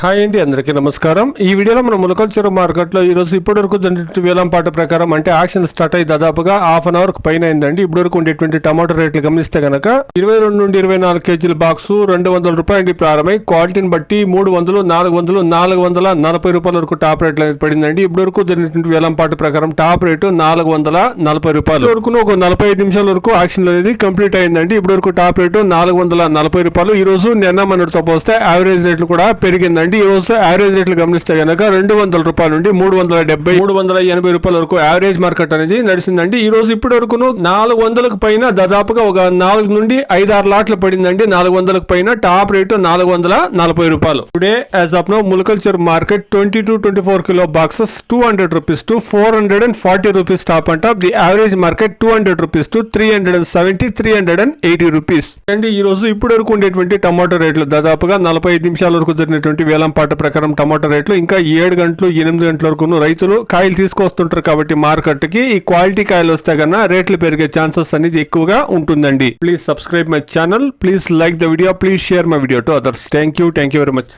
Hi అండి, అందరికీ నమస్కారం. ఈ వీడియోలో మనం ములకల్చెరు మార్కెట్లో ఈరోజు ఇప్పటివరకు వేలంపాట ప్రకారం అంటే యాక్షన్ స్టార్ట్ అయ్యి దాదాపుగా హాఫ్ అన్ అవర్ పైన అయిందండి. ఇప్పటివరకు ఉండేటువంటి టమాటో రేట్లు గమనిస్తే కనుక 22 నుండి 24 కేజీల బాక్స్ 200 రూపాయలు ప్రారంభమై క్వాలిటీని బట్టి 300, 400, 440 రూపాయల వరకు టాప్ రేట్లు అనేది పడిందండి. ఇప్పటివరకు జరిగినటువంటి వేలంపాట ప్రకారం టాప్ రేటు 440 రూపాయలు వరకు ఒక 45 నిమిషాల వరకు యాక్షన్ అనేది కంప్లీట్ అయిందండి. ఇప్పటివరకు టాప్ రేటు 440 రూపాయలు. ఈ రోజు నిన్న మనతో పోస్తే యావరేజ్ రేట్లు కూడా పెరిగిందండి. ఈ రోజు యావరేజ్ రేట్లు గమనిస్తే కనుక 200 రూపాయల నుండి 370, 380 రూపాయల వరకు యావరేజ్ మార్కెట్ అనేది నడిచిందండి. ఈ రోజు ఇప్పటి వరకు 400కు పైన దాదాపుగా ఒక 4 నుండి 5-6 లాట్లు పడిందండి. 400కు పైన టాప్ రేటు 440 రూపాయలు. Today as of now Mulakalcheru market 20 to 24 kilo boxes 200 rupees to 440 rupees top and top. The average market 200 rupees to 370, 380 rupees అండి. ఈ రోజు ఇప్పటి వరకు ఉండేటువంటి టమాటో రేట్లు దాదాపుగా 45 నిమిషాల వరకు జరిగినటువంటి వేలంపాట ప్రకారం టమాటో రేట్లు ఇంకా 7 గంటలు 8 గంటల వరకు రైతులు కాయలు తీసుకొస్తుంటారు కాబట్టి మార్కెట్ కి ఈ క్వాలిటీ కాయలు వస్తే కన్నా రేట్లు పెరిగే ఛాన్సెస్ అనేది ఎక్కువగా ఉంటుందండి. Please subscribe my channel, please like the video, please share my video to others. Thank you very much.